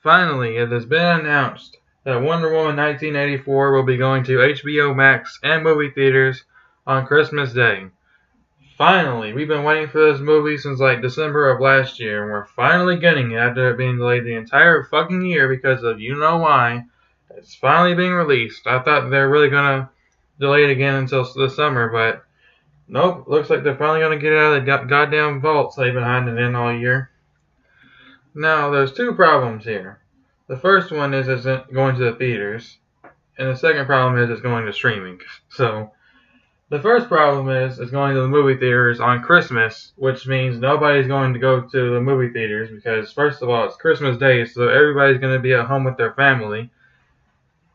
Finally, it has been announced that Wonder Woman 1984 will be going to HBO Max and movie theaters on Christmas Day. Finally, we've been waiting for this movie since like December of last year, and we're finally getting it after it being delayed the entire fucking year because of you know why. It's finally being released. I thought they were really gonna delay it again until the summer, but nope. Looks like they're finally gonna get it out of the goddamn vaults they've been hiding it in all year. Now, there's two problems here. The first one is it's going to the theaters, and the second problem is it's going to streaming. So, the first problem is it's going to the movie theaters on Christmas, which means nobody's going to go to the movie theaters because, first of all, it's Christmas Day, so everybody's going to be at home with their family,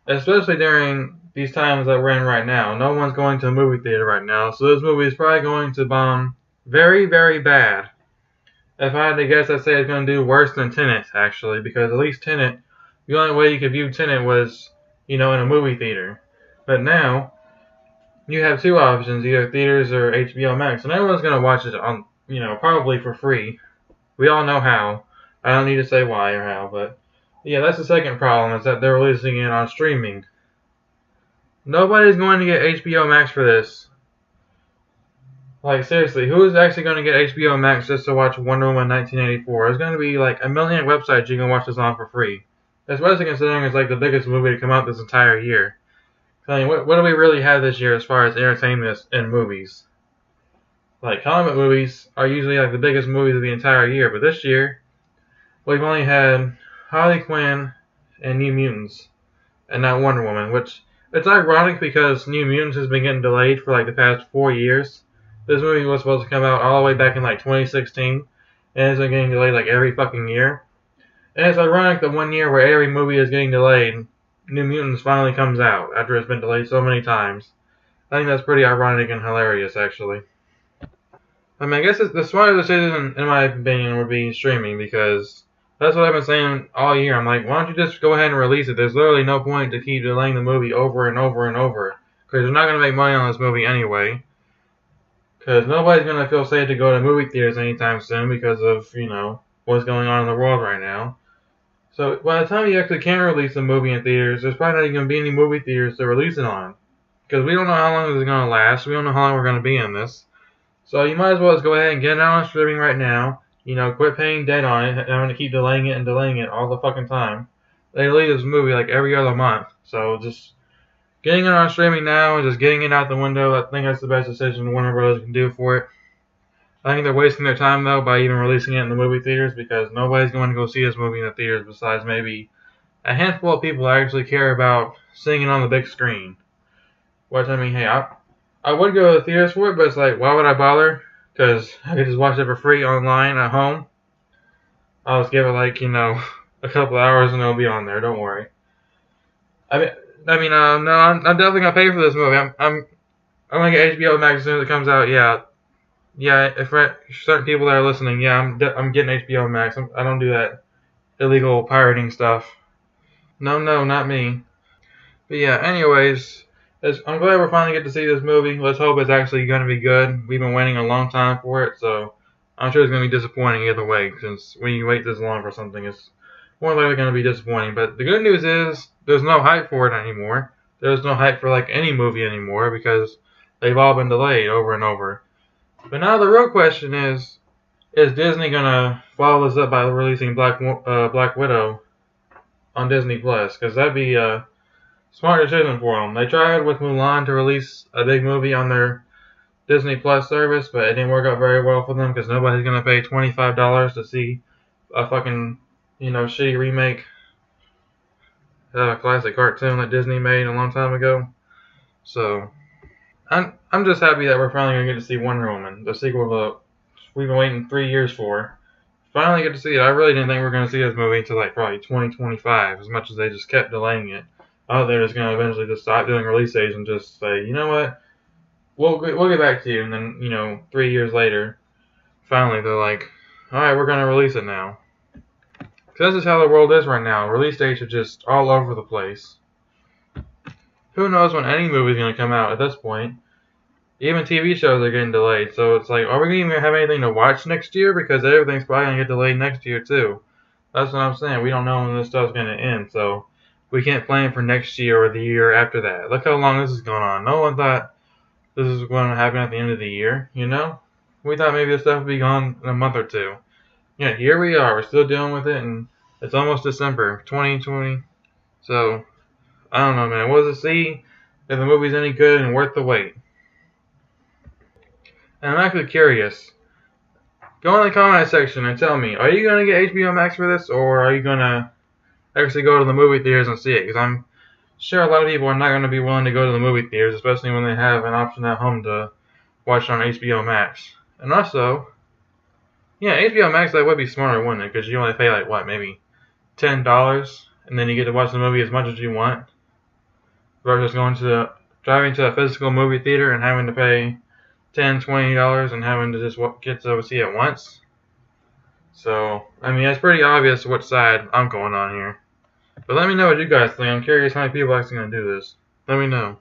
especially during these times that we're in right now. No one's going to a movie theater right now, so this movie is probably going to bomb very, very bad. If I had to guess, I'd say it's going to do worse than Tenet, actually, because at least Tenet, the only way you could view Tenet was, in a movie theater. But now, you have two options, either theaters or HBO Max, and everyone's going to watch it on, probably for free. We all know how. I don't need to say why or how, but yeah, that's the second problem, is that they're releasing it on streaming. Nobody's going to get HBO Max for this. Like, seriously, who is actually going to get HBO Max just to watch Wonder Woman 1984? There's going to be like a million websites you can watch this on for free. Especially considering it's like the biggest movie to come out this entire year. I mean, what do we really have this year as far as entertainment and movies? Like, comic movies are usually like the biggest movies of the entire year, but this year, we've only had Harley Quinn and New Mutants, and not Wonder Woman, which, it's ironic because New Mutants has been getting delayed for like the past 4 years. This movie was supposed to come out all the way back in like 2016, and it's been getting delayed like every fucking year. And it's ironic that one year where every movie is getting delayed, New Mutants finally comes out after it's been delayed so many times. I think that's pretty ironic and hilarious, actually. I mean, I guess the smarter decision, in my opinion, would be streaming, because that's what I've been saying all year. I'm like, why don't you just go ahead and release it? There's literally no point to keep delaying the movie over and over and over, because you're not going to make money on this movie anyway. Because nobody's going to feel safe to go to movie theaters anytime soon because of, what's going on in the world right now. So by the time you actually can release a movie in theaters, there's probably not even going to be any movie theaters to release it on. Because we don't know how long this is going to last. We don't know how long we're going to be in this. So you might as well just go ahead and get it out on streaming right now. Quit paying debt on it, having to keep delaying it all the fucking time. They release this movie like every other month. So just getting it on streaming now and just getting it out the window, I think that's the best decision Warner Bros. Can do for it. I think they're wasting their time, though, by even releasing it in the movie theaters, because nobody's going to go see this movie in the theaters besides maybe a handful of people that actually care about seeing it on the big screen. Which, I mean, hey, I would go to the theaters for it, but it's like, why would I bother? Because I could just watch it for free online at home. I'll just give it, like, a couple hours and it'll be on there, don't worry. No, I'm definitely gonna pay for this movie. I'm gonna get HBO Max as soon as it comes out. Yeah. If certain people that are listening, yeah, I'm getting HBO Max. I don't do that illegal pirating stuff. No, not me. But yeah, anyways, I'm glad we're finally get to see this movie. Let's hope it's actually gonna be good. We've been waiting a long time for it, so I'm sure it's gonna be disappointing either way. Since when you wait this long for something, it's more likely gonna be disappointing. But the good news is there's no hype for it anymore. There's no hype for like any movie anymore because they've all been delayed over and over. But now the real question is Disney gonna follow this up by releasing Black Widow on Disney Plus? Because that'd be a smart decision for them. They tried with Mulan to release a big movie on their Disney Plus service, but it didn't work out very well for them because nobody's gonna pay $25 to see a fucking shitty remake classic cartoon that Disney made a long time ago. So I'm just happy that we're finally gonna get to see Wonder Woman, the sequel that we've been waiting 3 years for. Finally get to see it. I really didn't think we were gonna see this movie until like probably 2025, as much as they just kept delaying it. I thought they were just gonna eventually just stop doing release dates and just say, you know what, we'll get back to you. And then 3 years later, finally they're like, all right, we're gonna release it now. Because this is how the world is right now. Release dates are just all over the place. Who knows when any movie's going to come out at this point? Even TV shows are getting delayed. So it's like, are we going to even have anything to watch next year? Because everything's probably going to get delayed next year too. That's what I'm saying. We don't know when this stuff's gonna end, so we can't plan for next year or the year after that. Look how long this is going on. No one thought this is going to happen at the end of the year, you know? We thought maybe this stuff would be gone in a month or two. Yeah, here we are. We're still dealing with it, and it's almost December 2020. So, I don't know, man. We'll just see if the movie's any good and worth the wait. And I'm actually curious. Go in the comment section and tell me, are you going to get HBO Max for this, or are you going to actually go to the movie theaters and see it? Because I'm sure a lot of people are not going to be willing to go to the movie theaters, especially when they have an option at home to watch on HBO Max. And also, yeah, HBO Max that would be smarter, wouldn't it? Because you only pay like what, maybe $10, and then you get to watch the movie as much as you want, versus driving to a physical movie theater and having to pay $10, $20 and having to just get to see it once. So, I mean, it's pretty obvious which side I'm going on here. But let me know what you guys think. I'm curious how many people are actually going to do this. Let me know.